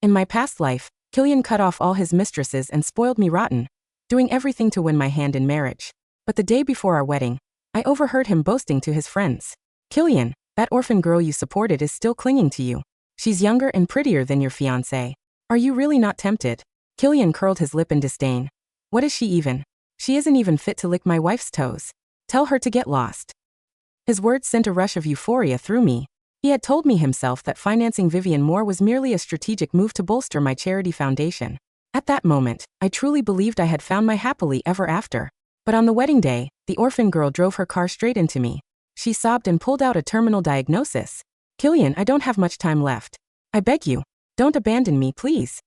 In my past life, Killian cut off all his mistresses and spoiled me rotten, doing everything to win my hand in marriage. But the day before our wedding, I overheard him boasting to his friends. Killian, that orphan girl you supported is still clinging to you. She's younger and prettier than your fiancée. Are you really not tempted? Killian curled his lip in disdain. What is she even? She isn't even fit to lick my wife's toes. Tell her to get lost. His words sent a rush of euphoria through me. He had told me himself that financing Vivian Moore was merely a strategic move to bolster my charity foundation. At that moment, I truly believed I had found my happily ever after. But on the wedding day, the orphan girl drove her car straight into me. She sobbed and pulled out a terminal diagnosis. Killian, I don't have much time left. I beg you, don't abandon me, please.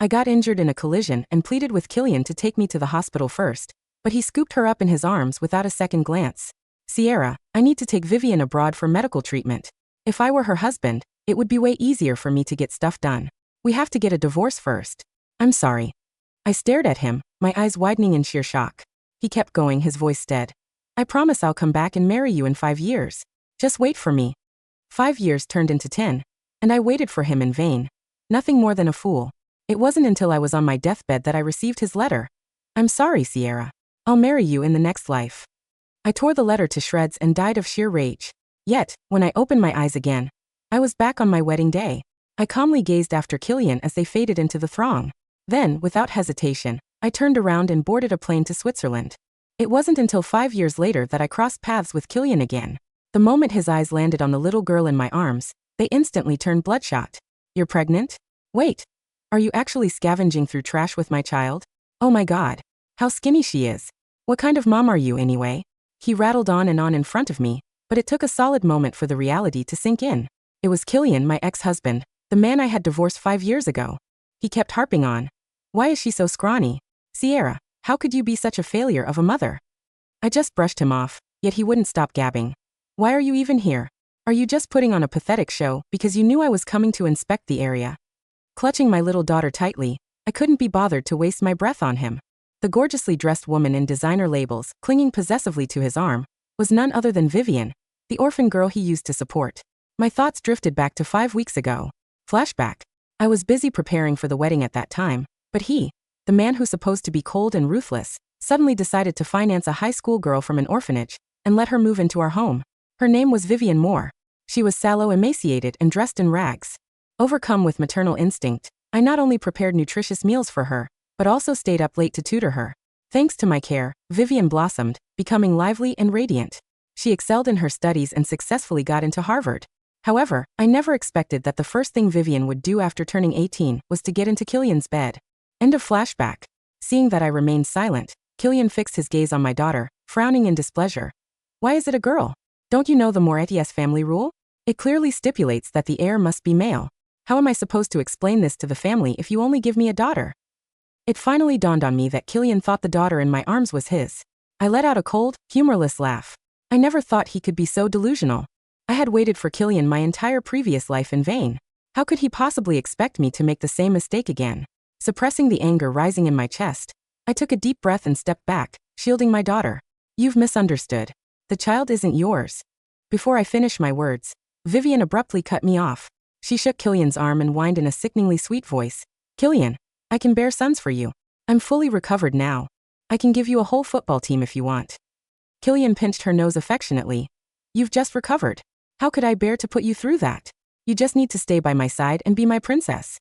I got injured in a collision and pleaded with Killian to take me to the hospital first, but he scooped her up in his arms without a second glance. Sierra, I need to take Vivian abroad for medical treatment. If I were her husband, it would be way easier for me to get stuff done. We have to get a divorce first. I'm sorry. I stared at him, my eyes widening in sheer shock. He kept going, his voice steady. I promise I'll come back and marry you in 5 years. Just wait for me. 5 years turned into 10, and I waited for him in vain. Nothing more than a fool. It wasn't until I was on my deathbed that I received his letter. I'm sorry, Sierra. I'll marry you in the next life. I tore the letter to shreds and died of sheer rage. Yet, when I opened my eyes again, I was back on my wedding day. I calmly gazed after Killian as they faded into the throng. Then, without hesitation, I turned around and boarded a plane to Switzerland. It wasn't until 5 years later that I crossed paths with Killian again. The moment his eyes landed on the little girl in my arms, they instantly turned bloodshot. You're pregnant? Wait. Are you actually scavenging through trash with my child? Oh my God. How skinny she is. What kind of mom are you anyway? He rattled on in front of me, but it took a solid moment for the reality to sink in. It was Killian, my ex-husband, the man I had divorced 5 years ago. He kept harping on. Why is she so scrawny? Sierra, how could you be such a failure of a mother? I just brushed him off, yet he wouldn't stop gabbing. Why are you even here? Are you just putting on a pathetic show because you knew I was coming to inspect the area? Clutching my little daughter tightly, I couldn't be bothered to waste my breath on him. The gorgeously dressed woman in designer labels, clinging possessively to his arm, was none other than Vivian, the orphan girl he used to support. My thoughts drifted back to 5 weeks ago. Flashback. I was busy preparing for the wedding at that time, but he, the man who's supposed to be cold and ruthless, suddenly decided to finance a high school girl from an orphanage and let her move into our home. Her name was Vivian Moore. She was sallow, emaciated, and dressed in rags. Overcome with maternal instinct, I not only prepared nutritious meals for her, but also stayed up late to tutor her. Thanks to my care, Vivian blossomed, becoming lively and radiant. She excelled in her studies and successfully got into Harvard. However, I never expected that the first thing Vivian would do after turning 18 was to get into Killian's bed. End of flashback. Seeing that I remained silent, Killian fixed his gaze on my daughter, frowning in displeasure. Why is it a girl? Don't you know the Moretti's family rule? It clearly stipulates that the heir must be male. How am I supposed to explain this to the family if you only give me a daughter? It finally dawned on me that Killian thought the daughter in my arms was his. I let out a cold, humorless laugh. I never thought he could be so delusional. I had waited for Killian my entire previous life in vain. How could he possibly expect me to make the same mistake again? Suppressing the anger rising in my chest, I took a deep breath and stepped back, shielding my daughter. You've misunderstood. The child isn't yours. Before I finished my words, Vivian abruptly cut me off. She shook Killian's arm and whined in a sickeningly sweet voice. Killian, I can bear sons for you. I'm fully recovered now. I can give you a whole football team if you want. Killian pinched her nose affectionately. You've just recovered. How could I bear to put you through that? You just need to stay by my side and be my princess.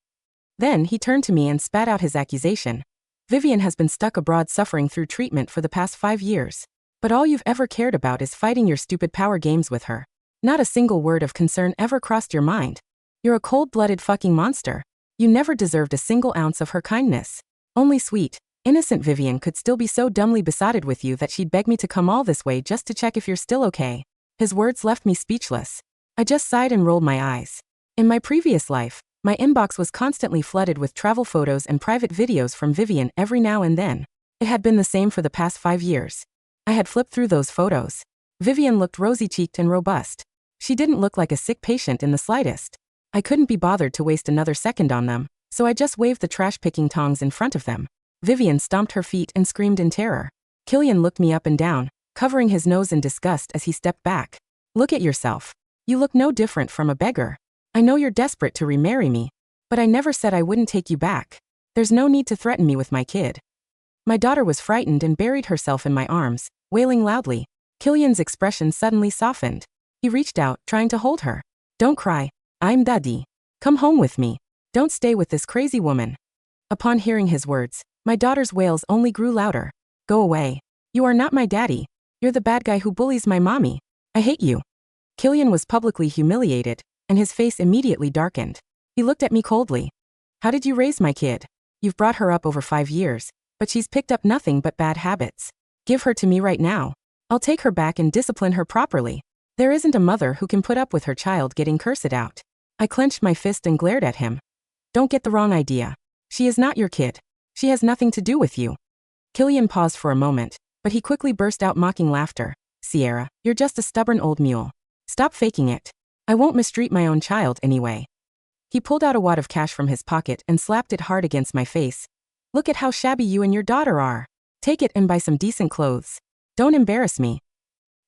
Then he turned to me and spat out his accusation. Vivian has been stuck abroad suffering through treatment for the past 5 years. But all you've ever cared about is fighting your stupid power games with her. Not a single word of concern ever crossed your mind. You're a cold-blooded fucking monster. You never deserved a single ounce of her kindness. Only sweet, innocent Vivian could still be so dumbly besotted with you that she'd beg me to come all this way just to check if you're still okay. His words left me speechless. I just sighed and rolled my eyes. In my previous life, my inbox was constantly flooded with travel photos and private videos from Vivian every now and then. It had been the same for the past 5 years. I had flipped through those photos. Vivian looked rosy-cheeked and robust. She didn't look like a sick patient in the slightest. I couldn't be bothered to waste another second on them, so I just waved the trash-picking tongs in front of them. Vivian stomped her feet and screamed in terror. Killian looked me up and down, covering his nose in disgust as he stepped back. Look at yourself. You look no different from a beggar. I know you're desperate to remarry me. But I never said I wouldn't take you back. There's no need to threaten me with my kid. My daughter was frightened and buried herself in my arms, wailing loudly. Killian's expression suddenly softened. He reached out, trying to hold her. Don't cry. I'm Daddy. Come home with me. Don't stay with this crazy woman. Upon hearing his words, my daughter's wails only grew louder. Go away. You are not my daddy. You're the bad guy who bullies my mommy. I hate you. Killian was publicly humiliated, and his face immediately darkened. He looked at me coldly. How did you raise my kid? You've brought her up over 5 years, but she's picked up nothing but bad habits. Give her to me right now. I'll take her back and discipline her properly. There isn't a mother who can put up with her child getting cursed out. I clenched my fist and glared at him. Don't get the wrong idea. She is not your kid. She has nothing to do with you. Killian paused for a moment, but he quickly burst out mocking laughter. Sierra, you're just a stubborn old mule. Stop faking it. I won't mistreat my own child anyway. He pulled out a wad of cash from his pocket and slapped it hard against my face. Look at how shabby you and your daughter are. Take it and buy some decent clothes. Don't embarrass me.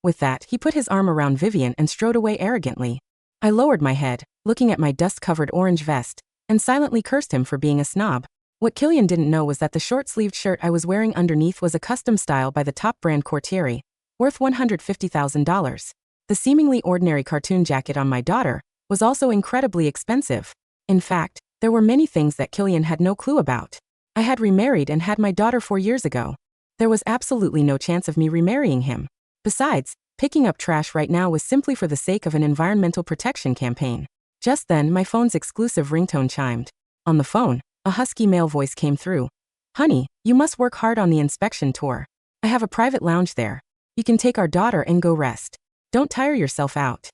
With that, he put his arm around Vivian and strode away arrogantly. I lowered my head, looking at my dust-covered orange vest, and silently cursed him for being a snob. What Killian didn't know was that the short-sleeved shirt I was wearing underneath was a custom style by the top brand Courtier, worth $150,000. The seemingly ordinary cartoon jacket on my daughter was also incredibly expensive. In fact, there were many things that Killian had no clue about. I had remarried and had my daughter 4 years ago. There was absolutely no chance of me remarrying him. Besides, picking up trash right now was simply for the sake of an environmental protection campaign. Just then, my phone's exclusive ringtone chimed. On the phone, a husky male voice came through. Honey, you must work hard on the inspection tour. I have a private lounge there. You can take our daughter and go rest. Don't tire yourself out.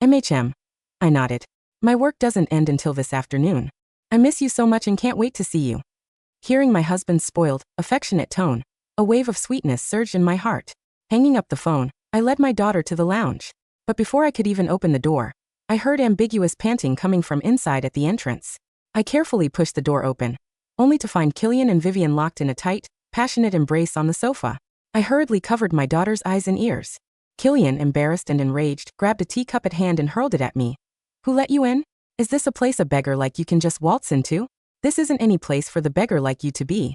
MHM. I nodded. My work doesn't end until this afternoon. I miss you so much and can't wait to see you. Hearing my husband's spoiled, affectionate tone, a wave of sweetness surged in my heart. Hanging up the phone, I led my daughter to the lounge. But before I could even open the door, I heard ambiguous panting coming from inside at the entrance. I carefully pushed the door open, only to find Killian and Vivian locked in a tight, passionate embrace on the sofa. I hurriedly covered my daughter's eyes and ears. Killian, embarrassed and enraged, grabbed a teacup at hand and hurled it at me. Who let you in? Is this a place a beggar like you can just waltz into? This isn't any place for the beggar like you to be.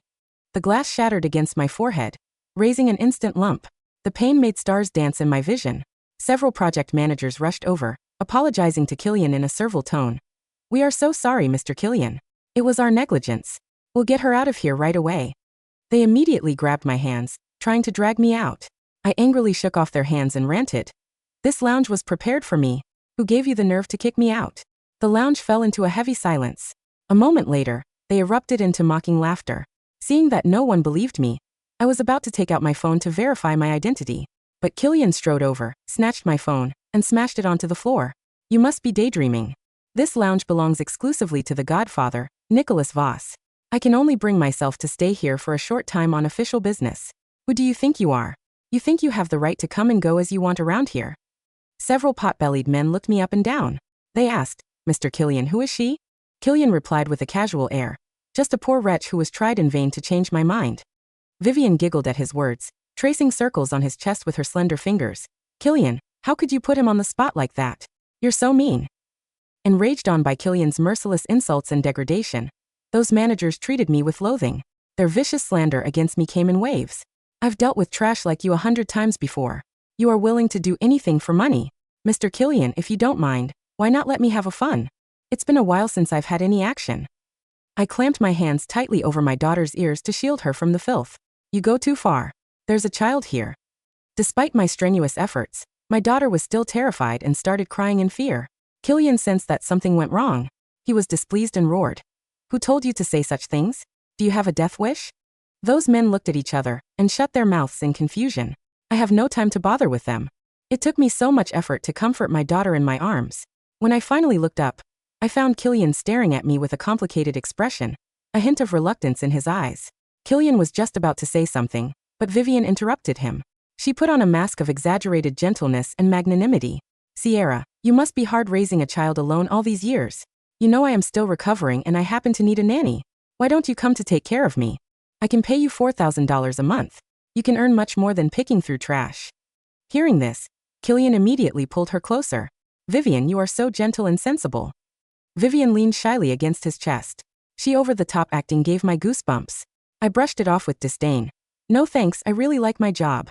The glass shattered against my forehead, raising an instant lump. The pain made stars dance in my vision. Several project managers rushed over, apologizing to Killian in a servile tone. We are so sorry, Mr. Killian. It was our negligence. We'll get her out of here right away. They immediately grabbed my hands, trying to drag me out. I angrily shook off their hands and ranted. This lounge was prepared for me. Who gave you the nerve to kick me out? The lounge fell into a heavy silence. A moment later, they erupted into mocking laughter. Seeing that no one believed me, I was about to take out my phone to verify my identity. But Killian strode over, snatched my phone, and smashed it onto the floor. You must be daydreaming. This lounge belongs exclusively to the Godfather, Nicholas Voss. I can only bring myself to stay here for a short time on official business. Who do you think you are? You think you have the right to come and go as you want around here? Several pot-bellied men looked me up and down. They asked, Mr. Killian, who is she? Killian replied with a casual air. Just a poor wretch who was tried in vain to change my mind. Vivian giggled at his words, tracing circles on his chest with her slender fingers. Killian, how could you put him on the spot like that? You're so mean. Enraged on by Killian's merciless insults and degradation, those managers treated me with loathing. Their vicious slander against me came in waves. I've dealt with trash like you 100 times before. You are willing to do anything for money. Mr. Killian, if you don't mind, why not let me have a fun? It's been a while since I've had any action. I clamped my hands tightly over my daughter's ears to shield her from the filth. You go too far. There's a child here. Despite my strenuous efforts, my daughter was still terrified and started crying in fear. Killian sensed that something went wrong. He was displeased and roared. Who told you to say such things? Do you have a death wish? Those men looked at each other and shut their mouths in confusion. I have no time to bother with them. It took me so much effort to comfort my daughter in my arms. When I finally looked up, I found Killian staring at me with a complicated expression, a hint of reluctance in his eyes. Killian was just about to say something, but Vivian interrupted him. She put on a mask of exaggerated gentleness and magnanimity. Sierra, you must be hard raising a child alone all these years. You know I am still recovering and I happen to need a nanny. Why don't you come to take care of me? I can pay you $4,000 a month. You can earn much more than picking through trash. Hearing this, Killian immediately pulled her closer. Vivian, you are so gentle and sensible. Vivian leaned shyly against his chest. She over-the-top acting gave my goosebumps. I brushed it off with disdain. No thanks, I really like my job.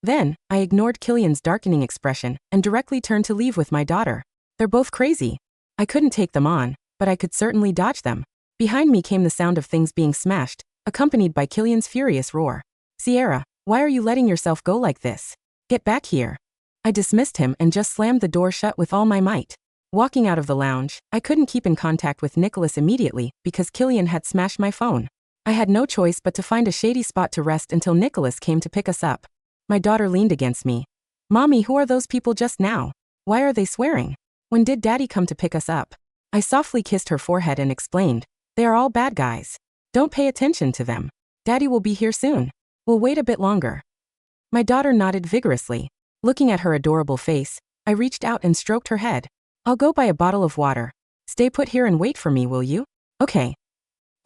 Then, I ignored Killian's darkening expression and directly turned to leave with my daughter. They're both crazy. I couldn't take them on, but I could certainly dodge them. Behind me came the sound of things being smashed, accompanied by Killian's furious roar. Sierra, why are you letting yourself go like this? Get back here. I dismissed him and just slammed the door shut with all my might. Walking out of the lounge, I couldn't keep in contact with Nicholas immediately because Killian had smashed my phone. I had no choice but to find a shady spot to rest until Nicholas came to pick us up. My daughter leaned against me. Mommy, who are those people just now? Why are they swearing? When did Daddy come to pick us up? I softly kissed her forehead and explained, they are all bad guys. Don't pay attention to them. Daddy will be here soon. We'll wait a bit longer. My daughter nodded vigorously. Looking at her adorable face, I reached out and stroked her head. I'll go buy a bottle of water. Stay put here and wait for me, will you? Okay.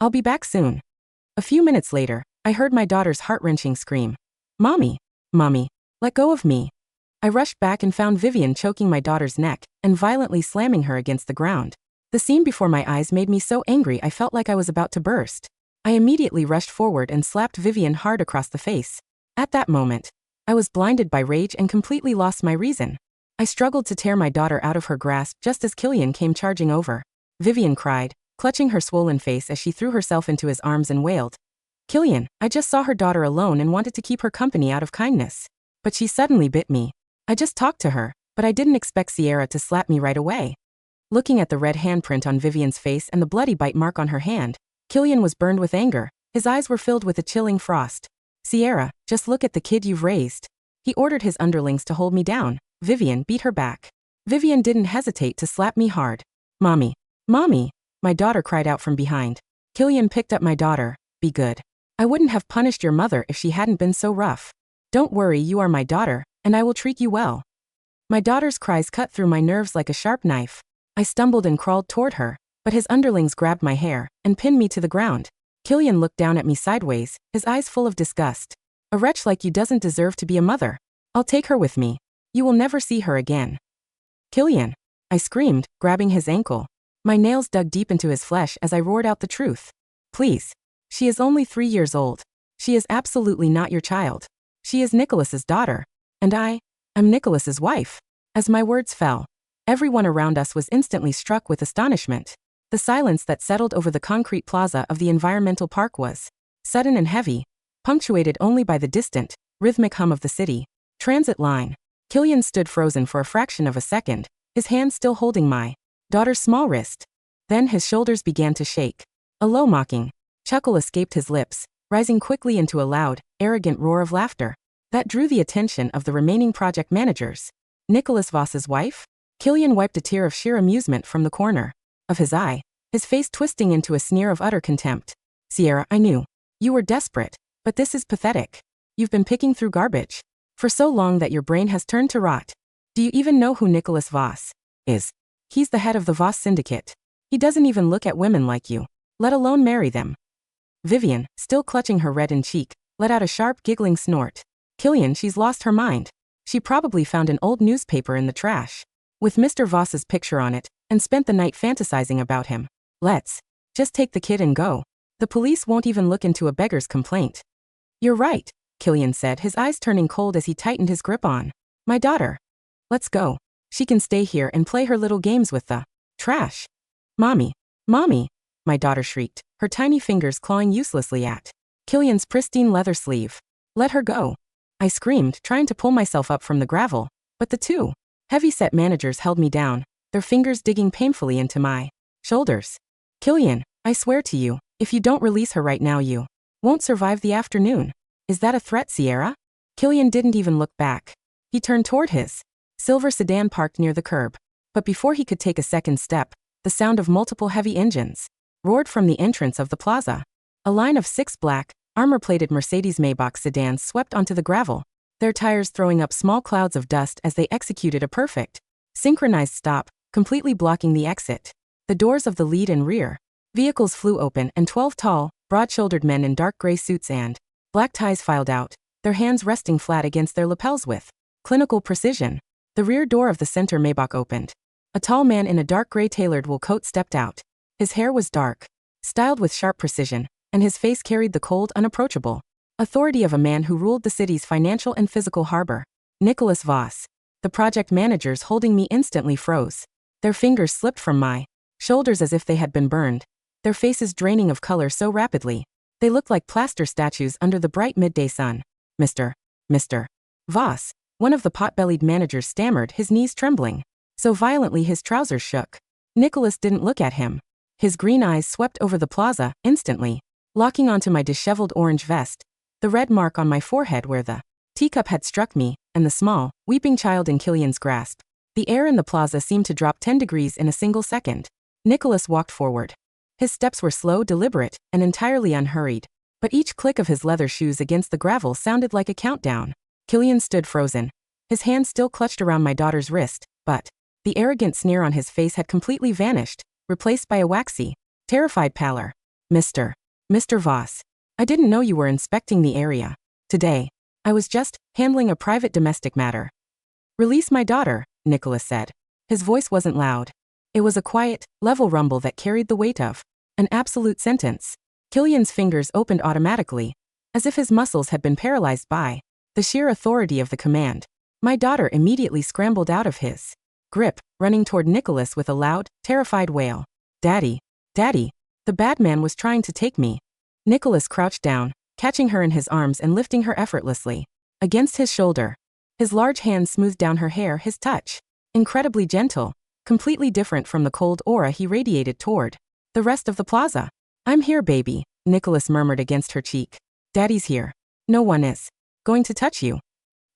I'll be back soon. A few minutes later, I heard my daughter's heart-wrenching scream. Mommy, Mommy, let go of me. I rushed back and found Vivian choking my daughter's neck and violently slamming her against the ground. The scene before my eyes made me so angry I felt like I was about to burst. I immediately rushed forward and slapped Vivian hard across the face. At that moment, I was blinded by rage and completely lost my reason. I struggled to tear my daughter out of her grasp just as Killian came charging over. Vivian cried, clutching her swollen face as she threw herself into his arms and wailed. Killian, I just saw her daughter alone and wanted to keep her company out of kindness. But she suddenly bit me. I just talked to her, but I didn't expect Sierra to slap me right away. Looking at the red handprint on Vivian's face and the bloody bite mark on her hand, Killian was burned with anger. His eyes were filled with a chilling frost. Sierra, just look at the kid you've raised. He ordered his underlings to hold me down. Vivian beat her back. Vivian didn't hesitate to slap me hard. Mommy, Mommy, my daughter cried out from behind. Killian picked up my daughter. Be good. I wouldn't have punished your mother if she hadn't been so rough. Don't worry, you are my daughter, and I will treat you well. My daughter's cries cut through my nerves like a sharp knife. I stumbled and crawled toward her, but his underlings grabbed my hair and pinned me to the ground. Killian looked down at me sideways, his eyes full of disgust. A wretch like you doesn't deserve to be a mother. I'll take her with me. You will never see her again. Killian, I screamed, grabbing his ankle. My nails dug deep into his flesh as I roared out the truth. Please. She is only 3 years old. She is absolutely not your child. She is Nicholas's daughter. And I'm Nicholas's wife. As my words fell, everyone around us was instantly struck with astonishment. The silence that settled over the concrete plaza of the environmental park was sudden and heavy, punctuated only by the distant, rhythmic hum of the city transit line. Killian stood frozen for a fraction of a second, his hand still holding my daughter's small wrist. Then his shoulders began to shake. A low mocking chuckle escaped his lips, rising quickly into a loud, arrogant roar of laughter that drew the attention of the remaining project managers. Nicholas Voss's wife? Killian wiped a tear of sheer amusement from the corner of his eye, his face twisting into a sneer of utter contempt. Sierra, I knew. You were desperate, but this is pathetic. You've been picking through garbage for so long that your brain has turned to rot. Do you even know who Nicholas Voss is? He's the head of the Voss syndicate. He doesn't even look at women like you, let alone marry them. Vivian, still clutching her reddened cheek, let out a sharp giggling snort. Killian, she's lost her mind. She probably found an old newspaper in the trash with Mr. Voss's picture on it and spent the night fantasizing about him. Let's just take the kid and go. The police won't even look into a beggar's complaint. You're right, Killian said, his eyes turning cold as he tightened his grip on my daughter. Let's go. She can stay here and play her little games with the trash. Mommy, Mommy, my daughter shrieked, her tiny fingers clawing uselessly at Killian's pristine leather sleeve. Let her go. I screamed, trying to pull myself up from the gravel, but the two heavy-set managers held me down, their fingers digging painfully into my shoulders. Killian, I swear to you, if you don't release her right now you won't survive the afternoon. Is that a threat, Sierra? Killian didn't even look back. He turned toward his silver sedan parked near the curb. But before he could take a second step, the sound of multiple heavy engines roared from the entrance of the plaza. A line of 6 black, armor-plated Mercedes-Maybach sedans swept onto the gravel, their tires throwing up small clouds of dust as they executed a perfect, synchronized stop, completely blocking the exit. The doors of the lead and rear vehicles flew open and 12 tall, broad-shouldered men in dark gray suits and black ties filed out, their hands resting flat against their lapels with clinical precision. The rear door of the center Maybach opened. A tall man in a dark gray tailored wool coat stepped out. His hair was dark, styled with sharp precision, and his face carried the cold, unapproachable authority of a man who ruled the city's financial and physical harbor. Nicholas Voss. The project managers holding me instantly froze. Their fingers slipped from my shoulders as if they had been burned, their faces draining of color so rapidly. They looked like plaster statues under the bright midday sun. Mr. Voss, one of the pot-bellied managers stammered, his knees trembling so violently his trousers shook. Nicholas didn't look at him. His green eyes swept over the plaza, instantly locking onto my disheveled orange vest, the red mark on my forehead where the teacup had struck me, and the small, weeping child in Killian's grasp. The air in the plaza seemed to drop 10 degrees in a single second. Nicholas walked forward. His steps were slow, deliberate, and entirely unhurried, but each click of his leather shoes against the gravel sounded like a countdown. Killian stood frozen, his hand still clutched around my daughter's wrist, but the arrogant sneer on his face had completely vanished, replaced by a waxy, terrified pallor. Mr. Voss, I didn't know you were inspecting the area today. I was just handling a private domestic matter. Release my daughter, Nicholas said. His voice wasn't loud. It was a quiet, level rumble that carried the weight of an absolute sentence. Killian's fingers opened automatically, as if his muscles had been paralyzed by the sheer authority of the command. My daughter immediately scrambled out of his grip, running toward Nicholas with a loud, terrified wail. Daddy, the bad man was trying to take me. Nicholas crouched down, catching her in his arms and lifting her effortlessly against his shoulder. His large hand smoothed down her hair, his touch incredibly gentle, completely different from the cold aura he radiated toward the rest of the plaza. I'm here, baby, Nicholas murmured against her cheek. Daddy's here. No one is going to touch you.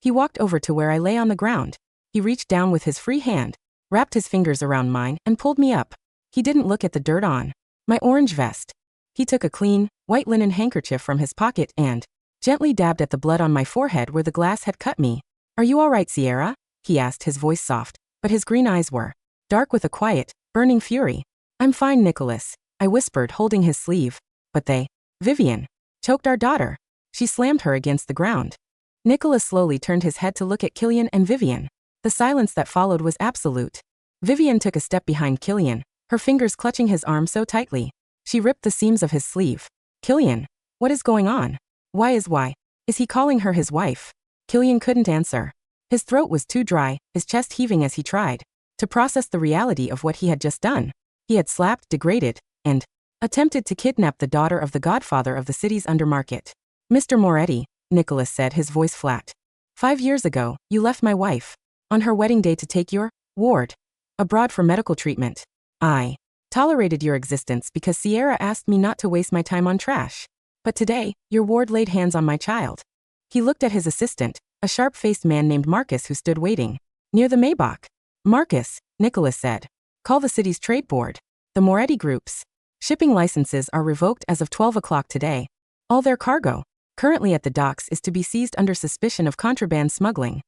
He walked over to where I lay on the ground. He reached down with his free hand, wrapped his fingers around mine, and pulled me up. He didn't look at the dirt on my orange vest. He took a clean, white linen handkerchief from his pocket and gently dabbed at the blood on my forehead where the glass had cut me. Are you all right, Sierra? He asked, his voice soft, but his green eyes were dark with a quiet, burning fury. I'm fine, Nicholas, I whispered, holding his sleeve. But they, Vivian, choked our daughter. She slammed her against the ground. Nicholas slowly turned his head to look at Killian and Vivian. The silence that followed was absolute. Vivian took a step behind Killian, her fingers clutching his arm so tightly. She ripped the seams of his sleeve. Killian, what is going on? Why is he calling her his wife? Killian couldn't answer. His throat was too dry, his chest heaving as he tried to process the reality of what he had just done. He had slapped, degraded, and attempted to kidnap the daughter of the godfather of the city's undermarket. Mr. Moretti, Nicholas said, his voice flat. 5 years ago, you left my wife on her wedding day to take your ward abroad for medical treatment. I tolerated your existence because Sierra asked me not to waste my time on trash. But today, your ward laid hands on my child. He looked at his assistant, a sharp-faced man named Marcus who stood waiting near the Maybach. Marcus, Nicholas said, call the city's trade board. The Moretti Group's shipping licenses are revoked as of 12 o'clock today. All their cargo, currently at the docks, is to be seized under suspicion of contraband smuggling.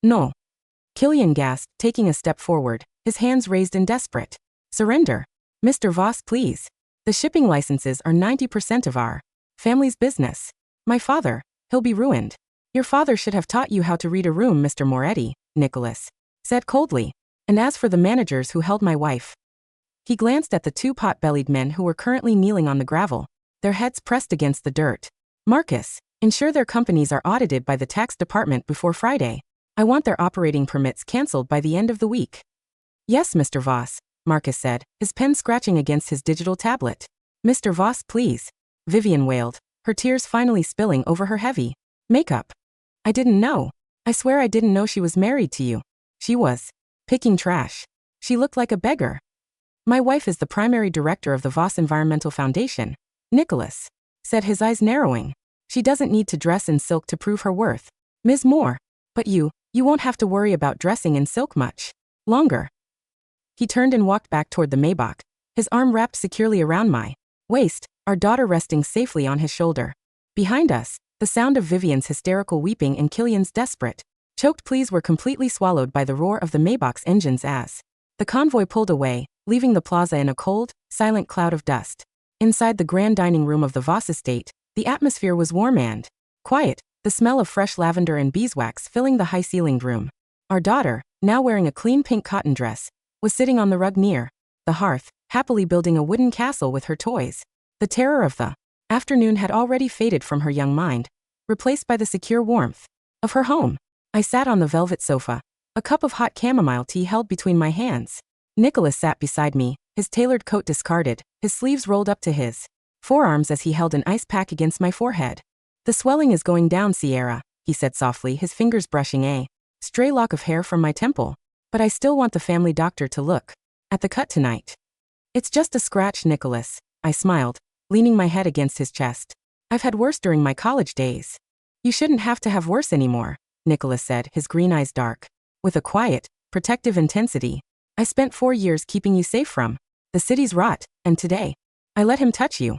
No. Killian gasped, taking a step forward, his hands raised in desperate surrender. Mr. Voss, please. The shipping licenses are 90% of our family's business. My father, he'll be ruined. Your father should have taught you how to read a room, Mr. Moretti, Nicholas said coldly. And as for the managers who held my wife. He glanced at the 2 pot-bellied men who were currently kneeling on the gravel, their heads pressed against the dirt. Marcus, ensure their companies are audited by the tax department before Friday. I want their operating permits cancelled by the end of the week. Yes, Mr. Voss, Marcus said, his pen scratching against his digital tablet. Mr. Voss, please. Vivian wailed, her tears finally spilling over her heavy makeup. I didn't know. I swear I didn't know she was married to you. She was picking trash. She looked like a beggar. My wife is the primary director of the Voss Environmental Foundation, Nicholas said, his eyes narrowing. She doesn't need to dress in silk to prove her worth. Ms. Moore. But you won't have to worry about dressing in silk much longer. He turned and walked back toward the Maybach, his arm wrapped securely around my waist, our daughter resting safely on his shoulder. Behind us, the sound of Vivian's hysterical weeping and Killian's desperate, choked pleas were completely swallowed by the roar of the Maybach's engines as the convoy pulled away, leaving the plaza in a cold, silent cloud of dust. Inside the grand dining room of the Voss estate, the atmosphere was warm and quiet, the smell of fresh lavender and beeswax filling the high-ceilinged room. Our daughter, now wearing a clean pink cotton dress, was sitting on the rug near the hearth, happily building a wooden castle with her toys. The terror of the afternoon had already faded from her young mind, replaced by the secure warmth of her home. I sat on the velvet sofa, a cup of hot chamomile tea held between my hands. Nicholas sat beside me, his tailored coat discarded, his sleeves rolled up to his forearms as he held an ice pack against my forehead. "The swelling is going down, Sierra," he said softly, his fingers brushing a stray lock of hair from my temple. "But I still want the family doctor to look at the cut tonight." "It's just a scratch, Nicholas," I smiled, leaning my head against his chest. "I've had worse during my college days." "You shouldn't have to have worse anymore," Nicholas said, his green eyes dark with a quiet, protective intensity. "I spent 4 years keeping you safe from the city's rot, and today, I let him touch you."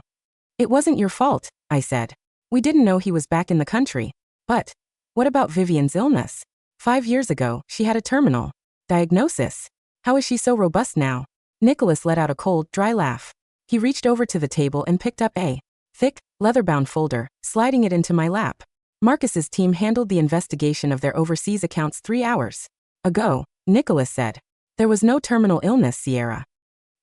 "It wasn't your fault," I said. "We didn't know he was back in the country." "But what about Vivian's illness? 5 years ago, she had a terminal diagnosis. How is she so robust now?" Nicholas let out a cold, dry laugh. He reached over to the table and picked up a thick, leather-bound folder, sliding it into my lap. "Marcus's team handled the investigation of their overseas accounts 3 hours ago," Nicholas said. "There was no terminal illness, Sierra."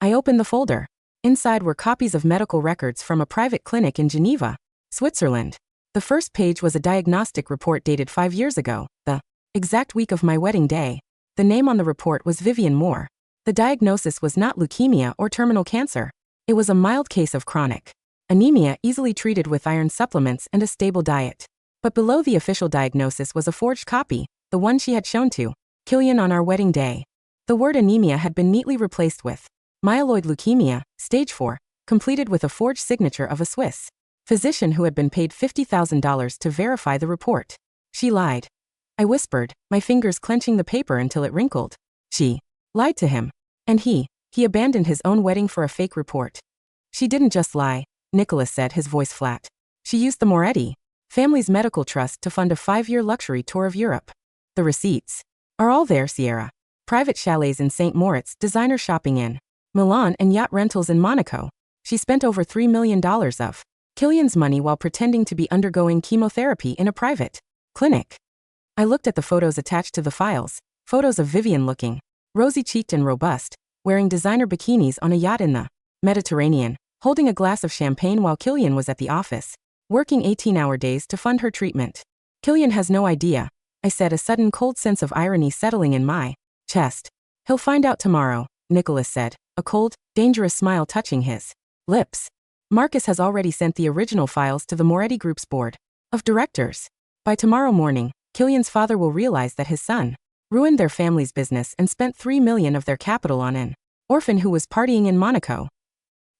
I opened the folder. Inside were copies of medical records from a private clinic in Geneva, Switzerland. The first page was a diagnostic report dated 5 years ago, the exact week of my wedding day. The name on the report was Vivian Moore. The diagnosis was not leukemia or terminal cancer. It was a mild case of chronic anemia easily treated with iron supplements and a stable diet. But below the official diagnosis was a forged copy, the one she had shown to Killian on our wedding day. The word anemia had been neatly replaced with myeloid leukemia, stage 4, completed with a forged signature of a Swiss physician who had been paid $50,000 to verify the report. "She lied," I whispered, my fingers clenching the paper until it wrinkled. "She lied to him. And he abandoned his own wedding for a fake report." "She didn't just lie," Nicholas said, his voice flat. "She used the Moretti family's medical trust to fund a 5-year luxury tour of Europe. The receipts are all there, Sierra. Private chalets in St. Moritz, designer shopping in Milan, and yacht rentals in Monaco. She spent over $3 million of Killian's money while pretending to be undergoing chemotherapy in a private clinic." I looked at the photos attached to the files, photos of Vivian looking rosy-cheeked and robust, wearing designer bikinis on a yacht in the Mediterranean, holding a glass of champagne while Killian was at the office, working 18-hour days to fund her treatment. "Killian has no idea," I said, a sudden cold sense of irony settling in my chest. "He'll find out tomorrow," Nicholas said, a cold, dangerous smile touching his lips. "Marcus has already sent the original files to the Moretti Group's board of directors. By tomorrow morning, Killian's father will realize that his son ruined their family's business and spent $3 million of their capital on an orphan who was partying in Monaco."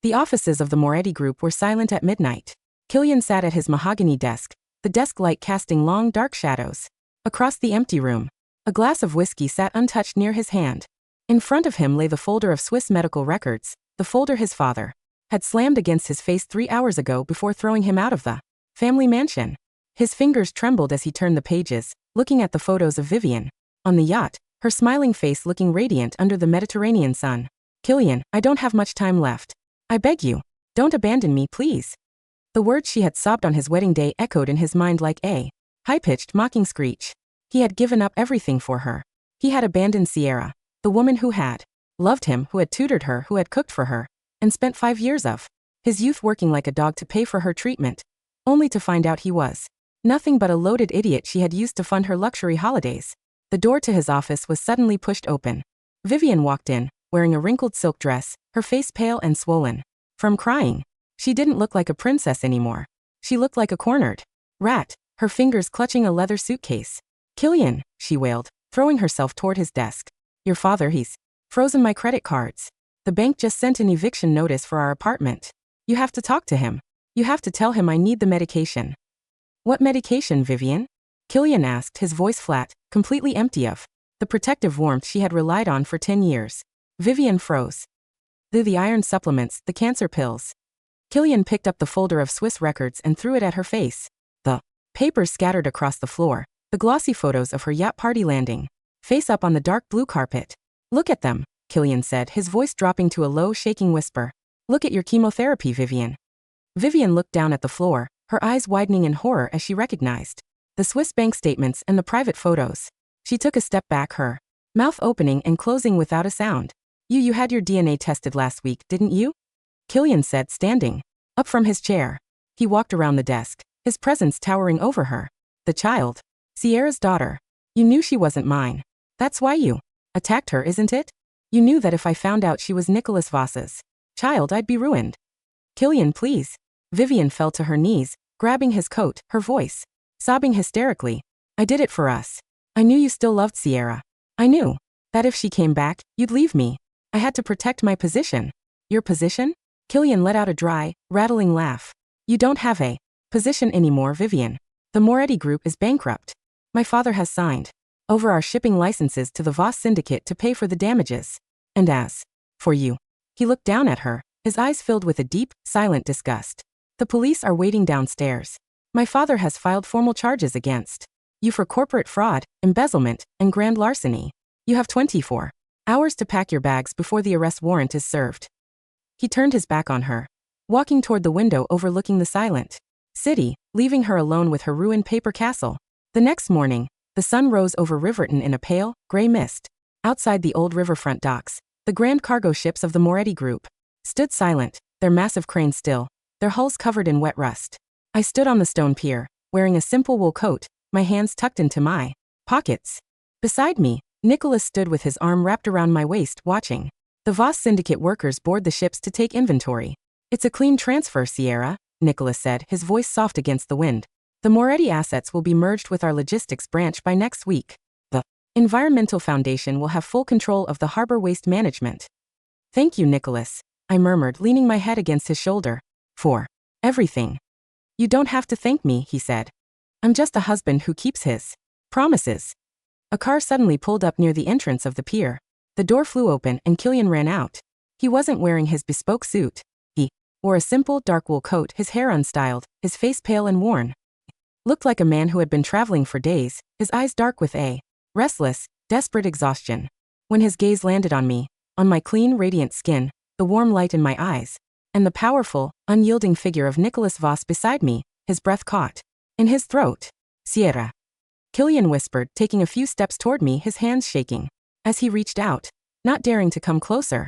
The offices of the Moretti Group were silent at midnight. Killian sat at his mahogany desk, the desk light casting long, dark shadows across the empty room. A glass of whiskey sat untouched near his hand. In front of him lay the folder of Swiss medical records, the folder his father had slammed against his face 3 hours ago before throwing him out of the family mansion. His fingers trembled as he turned the pages, looking at the photos of Vivian on the yacht, her smiling face looking radiant under the Mediterranean sun. "Killian, I don't have much time left. I beg you, don't abandon me, please." The words she had sobbed on his wedding day echoed in his mind like a high-pitched, mocking screech. He had given up everything for her. He had abandoned Sierra, the woman who had loved him, who had tutored her, who had cooked for her, and spent 5 years of his youth working like a dog to pay for her treatment, only to find out he was nothing but a loaded idiot she had used to fund her luxury holidays. The door to his office was suddenly pushed open. Vivian walked in, wearing a wrinkled silk dress, her face pale and swollen from crying. She didn't look like a princess anymore. She looked like a cornered rat, her fingers clutching a leather suitcase. "Killian," she wailed, throwing herself toward his desk. "Your father, he's frozen my credit cards. The bank just sent an eviction notice for our apartment. You have to talk to him. You have to tell him I need the medication." "What medication, Vivian?" Killian asked, his voice flat, completely empty of the protective warmth she had relied on for 10 years. Vivian froze. The iron supplements, the cancer pills." Killian picked up the folder of Swiss records and threw it at her face. The papers scattered across the floor, the glossy photos of her yacht party landing face up on the dark blue carpet. "Look at them," Killian said, his voice dropping to a low, shaking whisper. "Look at your chemotherapy, Vivian." Vivian looked down at the floor, her eyes widening in horror as she recognized the Swiss bank statements and the private photos. She took a step back, her mouth opening and closing without a sound. You had your DNA tested last week, didn't you? Killian said, standing up from his chair. He walked around the desk, his presence towering over her. The child. Sierra's daughter. You knew she wasn't mine. That's why you attacked her, isn't it? You knew that if I found out she was Nicholas Voss's child, I'd be ruined. Killian, please. Vivian fell to her knees, grabbing his coat, her voice sobbing hysterically. I did it for us. I knew you still loved Sierra. I knew that if she came back, you'd leave me. I had to protect my position. Your position? Killian let out a dry, rattling laugh. You don't have a position anymore, Vivian. The Moretti Group is bankrupt. My father has signed over our shipping licenses to the Voss Syndicate to pay for the damages. And as for you, he looked down at her, his eyes filled with a deep, silent disgust. The police are waiting downstairs. My father has filed formal charges against you for corporate fraud, embezzlement, and grand larceny. You have 24 hours to pack your bags before the arrest warrant is served. He turned his back on her, walking toward the window overlooking the silent city, leaving her alone with her ruined paper castle. The next morning, the sun rose over Riverton in a pale, gray mist. Outside the old riverfront docks, the grand cargo ships of the Moretti Group stood silent, their massive cranes still, their hulls covered in wet rust. I stood on the stone pier, wearing a simple wool coat, my hands tucked into my pockets. Beside me, Nicholas stood with his arm wrapped around my waist, watching. The Voss Syndicate workers board the ships to take inventory. It's a clean transfer, Sierra, Nicholas said, his voice soft against the wind. The Moretti assets will be merged with our logistics branch by next week. The Environmental Foundation will have full control of the harbor waste management. Thank you, Nicholas, I murmured, leaning my head against his shoulder. For everything. You don't have to thank me, he said. I'm just a husband who keeps his promises. A car suddenly pulled up near the entrance of the pier. The door flew open and Killian ran out. He wasn't wearing his bespoke suit. He wore a simple, dark wool coat, his hair unstyled, his face pale and worn. Looked like a man who had been traveling for days, his eyes dark with a restless, desperate exhaustion. When his gaze landed on me, on my clean, radiant skin, the warm light in my eyes, and the powerful, unyielding figure of Nicholas Voss beside me, his breath caught in his throat. Sierra. Killian whispered, taking a few steps toward me, his hands shaking. As he reached out, not daring to come closer.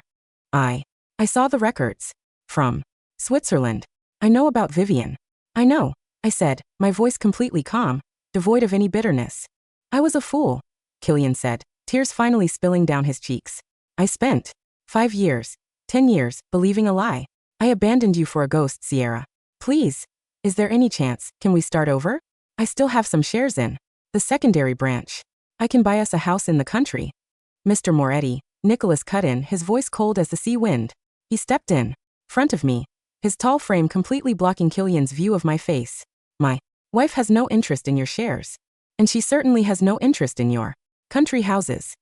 I saw the records. From Switzerland. I know about Vivian. I know, I said, my voice completely calm, devoid of any bitterness. I was a fool, Killian said, tears finally spilling down his cheeks. I spent 5 years, 10 years, believing a lie. I abandoned you for a ghost, Sierra. Please, is there any chance, can we start over? I still have some shares in the secondary branch. I can buy us a house in the country. Mr. Moretti, Nicholas cut in, his voice cold as the sea wind. He stepped in front of me, his tall frame completely blocking Killian's view of my face. My wife has no interest in your shares. And she certainly has no interest in your country houses.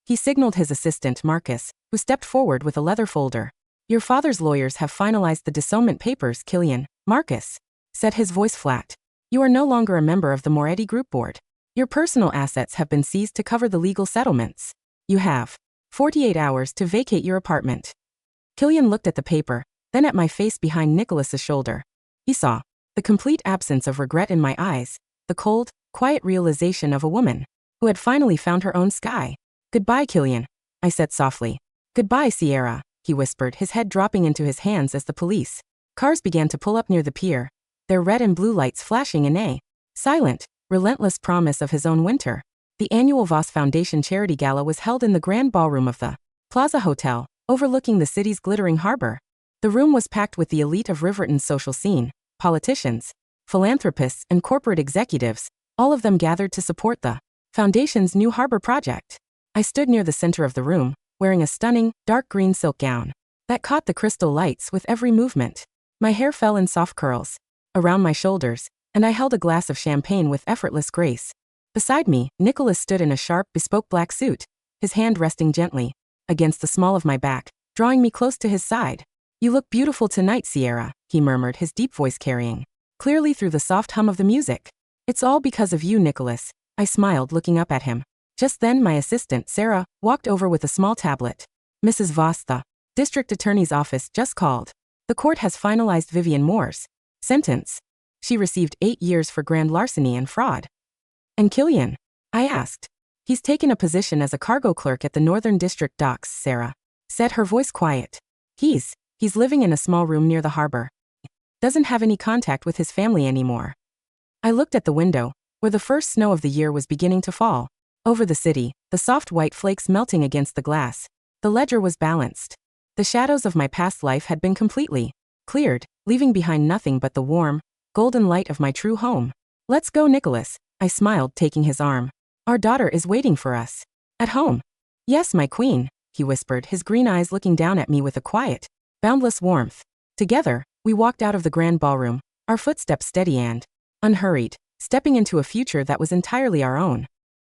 He signaled his assistant, Marcus, who stepped forward with a leather folder. Your father's lawyers have finalized the dissolution papers, Killian. Marcus said, his voice flat. You are no longer a member of the Moretti Group board. Your personal assets have been seized to cover the legal settlements. You have 48 hours to vacate your apartment. Killian looked at the paper, then at my face behind Nicholas's shoulder. He saw the complete absence of regret in my eyes, the cold, quiet realization of a woman who had finally found her own sky. Goodbye, Killian, I said softly. Goodbye, Sierra, he whispered, his head dropping into his hands as the police cars began to pull up near the pier, their red and blue lights flashing in a silent, relentless promise of his own winter. The annual Voss Foundation Charity Gala was held in the grand ballroom of the Plaza Hotel, overlooking the city's glittering harbor. The room was packed with the elite of Riverton's social scene, politicians, philanthropists, and corporate executives, all of them gathered to support the Foundation's new harbor project. I stood near the center of the room, wearing a stunning, dark green silk gown that caught the crystal lights with every movement. My hair fell in soft curls around my shoulders, and I held a glass of champagne with effortless grace. Beside me, Nicholas stood in a sharp, bespoke black suit, his hand resting gently against the small of my back, drawing me close to his side. You look beautiful tonight, Sierra, he murmured, his deep voice carrying clearly through the soft hum of the music. It's all because of you, Nicholas, I smiled, looking up at him. Just then my assistant, Sarah, walked over with a small tablet. Mrs. Voss, the district attorney's office just called. The court has finalized Vivian Moore's sentence. She received 8 years for grand larceny and fraud. And Killian? I asked. He's taken a position as a cargo clerk at the Northern District docks, Sarah said, her voice quiet. He's living in a small room near the harbor. Doesn't have any contact with his family anymore. I looked at the window, where the first snow of the year was beginning to fall. Over the city, the soft white flakes melting against the glass. The ledger was balanced. The shadows of my past life had been completely cleared, leaving behind nothing but the warm, golden light of my true home. Let's go, Nicholas, I smiled, taking his arm. Our daughter is waiting for us. At home. Yes, my queen, he whispered, his green eyes looking down at me with a quiet, boundless warmth. Together, we walked out of the grand ballroom, our footsteps steady and unhurried, stepping into a future that was entirely our own.